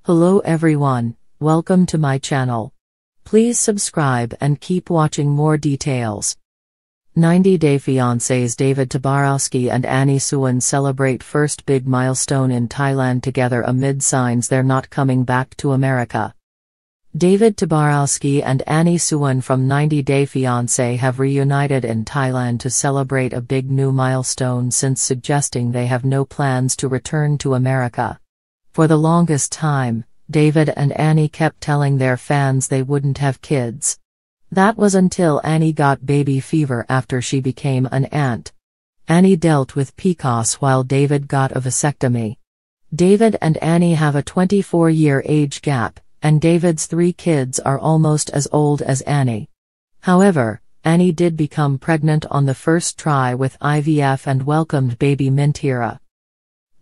Hello everyone, welcome to my channel. Please subscribe and keep watching more details. 90-Day Fiancés David Tabarowski and Annie Suwan celebrate first big milestone in Thailand together amid signs they're not coming back to America. David Tabarowski and Annie Suwan from 90-Day Fiancé have reunited in Thailand to celebrate a big new milestone since suggesting they have no plans to return to America. For the longest time, David and Annie kept telling their fans they wouldn't have kids. That was until Annie got baby fever after she became an aunt. Annie dealt with PCOS while David got a vasectomy. David and Annie have a 24-year age gap, and David's 3 kids are almost as old as Annie. However, Annie did become pregnant on the first try with IVF and welcomed baby Mintira.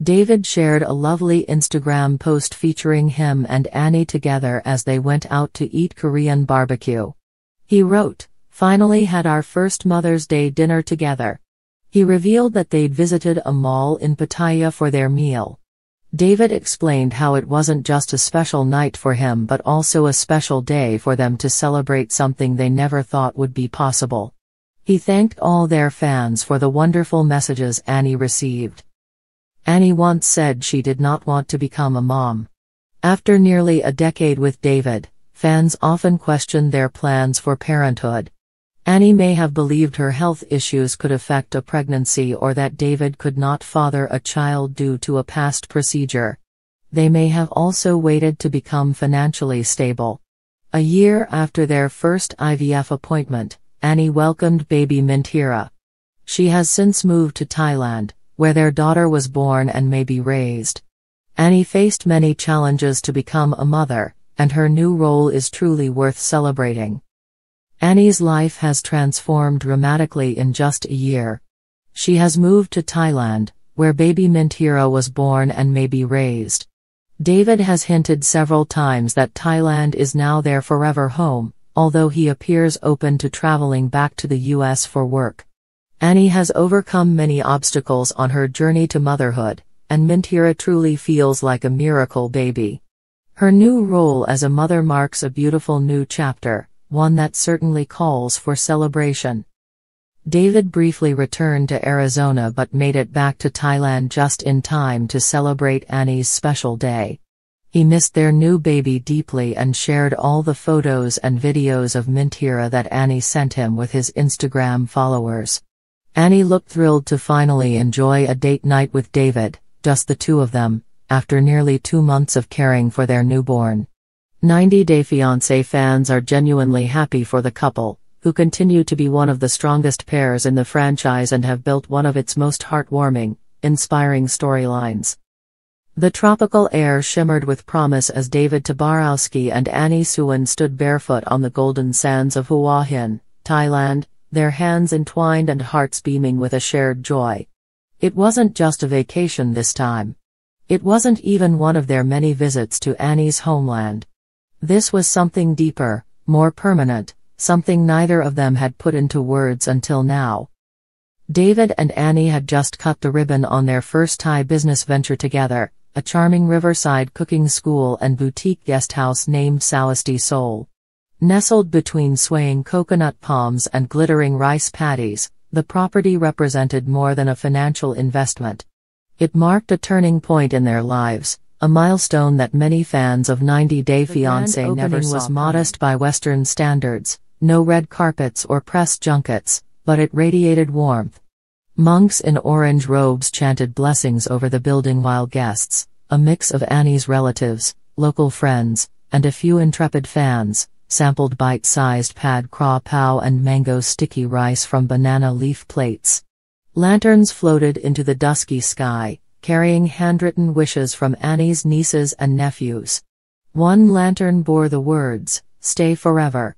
David shared a lovely Instagram post featuring him and Annie together as they went out to eat Korean barbecue. He wrote, "Finally had our first Mother's Day dinner together." He revealed that they'd visited a mall in Pattaya for their meal. David explained how it wasn't just a special night for him but also a special day for them to celebrate something they never thought would be possible. He thanked all their fans for the wonderful messages Annie received. Annie once said she did not want to become a mom. After nearly a decade with David, fans often questioned their plans for parenthood. Annie may have believed her health issues could affect a pregnancy or that David could not father a child due to a past procedure. They may have also waited to become financially stable. A year after their first IVF appointment, Annie welcomed baby Mintira. She has since moved to Thailand, where their daughter was born and may be raised. Annie faced many challenges to become a mother, and her new role is truly worth celebrating. Annie's life has transformed dramatically in just a year. She has moved to Thailand, where baby Mintira was born and may be raised. David has hinted several times that Thailand is now their forever home, although he appears open to traveling back to the US for work. Annie has overcome many obstacles on her journey to motherhood, and Mintira truly feels like a miracle baby. Her new role as a mother marks a beautiful new chapter, one that certainly calls for celebration. David briefly returned to Arizona but made it back to Thailand just in time to celebrate Annie's special day. He missed their new baby deeply and shared all the photos and videos of Mintira that Annie sent him with his Instagram followers. Annie looked thrilled to finally enjoy a date night with David, just the two of them, after nearly 2 months of caring for their newborn. 90-Day Fiancé fans are genuinely happy for the couple, who continue to be one of the strongest pairs in the franchise and have built one of its most heartwarming, inspiring storylines. The tropical air shimmered with promise as David Tabarowski and Annie Suwan stood barefoot on the golden sands of Hua Hin, Thailand, their hands entwined and hearts beaming with a shared joy. It wasn't just a vacation this time. It wasn't even one of their many visits to Annie's homeland. This was something deeper, more permanent, something neither of them had put into words until now. David and Annie had just cut the ribbon on their first Thai business venture together, a charming riverside cooking school and boutique guesthouse named Sawasti Seoul. Nestled between swaying coconut palms and glittering rice paddies, the property represented more than a financial investment. It marked a turning point in their lives, a milestone that many fans of 90-Day Fiancé never saw. Was modest by Western standards, no red carpets or press junkets, but it radiated warmth. Monks in orange robes chanted blessings over the building while guests, a mix of Annie's relatives, local friends, and a few intrepid fans, sampled bite-sized pad kra pao and mango sticky rice from banana leaf plates. Lanterns floated into the dusky sky, carrying handwritten wishes from Annie's nieces and nephews. One lantern bore the words, "Stay forever."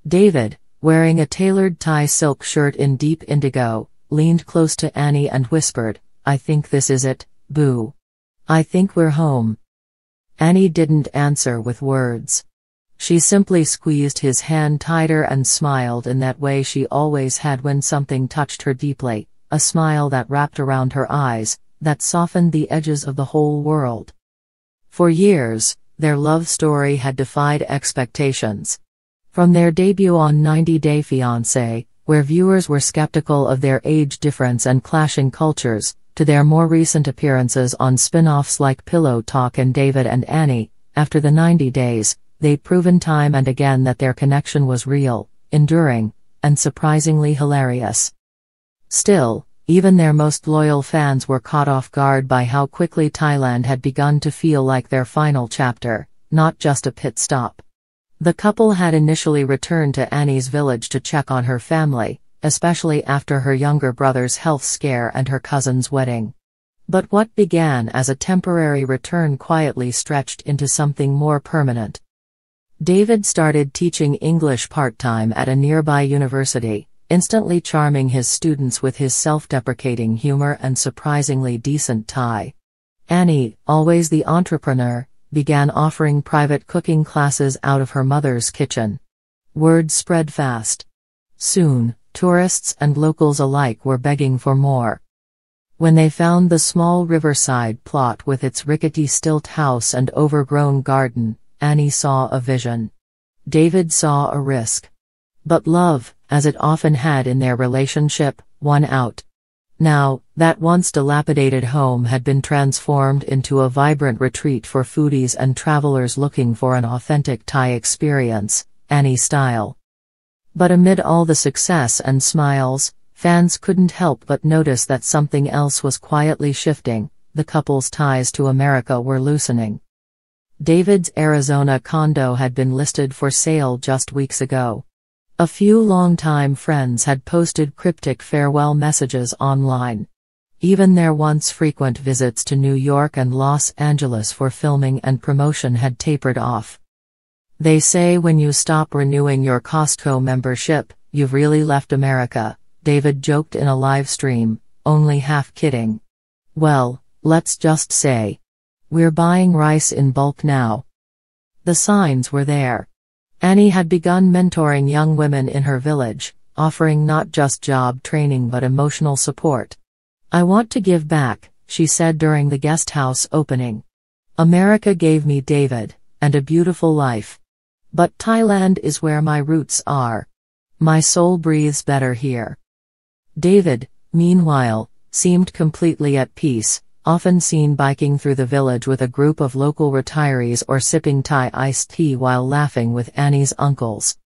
David, wearing a tailored Thai silk shirt in deep indigo, leaned close to Annie and whispered, "I think this is it, boo. I think we're home." Annie didn't answer with words. She simply squeezed his hand tighter and smiled in that way she always had when something touched her deeply, a smile that wrapped around her eyes, that softened the edges of the whole world. For years, their love story had defied expectations. From their debut on 90 Day Fiancé, where viewers were skeptical of their age difference and clashing cultures, to their more recent appearances on spin-offs like Pillow Talk and David and Annie, after the 90 days, they'd proven time and again that their connection was real, enduring, and surprisingly hilarious. Still, even their most loyal fans were caught off guard by how quickly Thailand had begun to feel like their final chapter, not just a pit stop. The couple had initially returned to Annie's village to check on her family, especially after her younger brother's health scare and her cousin's wedding. But what began as a temporary return quietly stretched into something more permanent. David started teaching English part-time at a nearby university, instantly charming his students with his self-deprecating humor and surprisingly decent Thai. Annie, always the entrepreneur, began offering private cooking classes out of her mother's kitchen. Word spread fast. Soon, tourists and locals alike were begging for more. When they found the small riverside plot with its rickety stilt house and overgrown garden, Annie saw a vision. David saw a risk. But love, as it often had in their relationship, won out. Now, that once dilapidated home had been transformed into a vibrant retreat for foodies and travelers looking for an authentic Thai experience, Annie style. But amid all the success and smiles, fans couldn't help but notice that something else was quietly shifting. The couple's ties to America were loosening. David's Arizona condo had been listed for sale just weeks ago. A few longtime friends had posted cryptic farewell messages online. Even their once frequent visits to New York and Los Angeles for filming and promotion had tapered off. They say when you stop renewing your Costco membership, you've really left America, David joked in a live stream, only half kidding. Well, let's just say, we're buying rice in bulk now. The signs were there. Annie had begun mentoring young women in her village, offering not just job training but emotional support. I want to give back, she said during the guest house opening. America gave me David, and a beautiful life. But Thailand is where my roots are. My soul breathes better here. David, meanwhile, seemed completely at peace, often seen biking through the village with a group of local retirees or sipping Thai iced tea while laughing with Annie's uncles.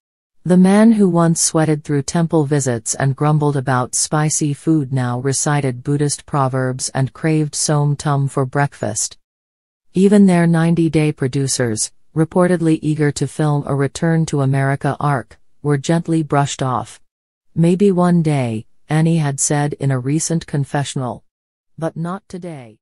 The man who once sweated through temple visits and grumbled about spicy food now recited Buddhist proverbs and craved som tum for breakfast. Even their 90-day producers, reportedly eager to film a Return to America arc, were gently brushed off. Maybe one day, Annie had said in a recent confessional. But not today.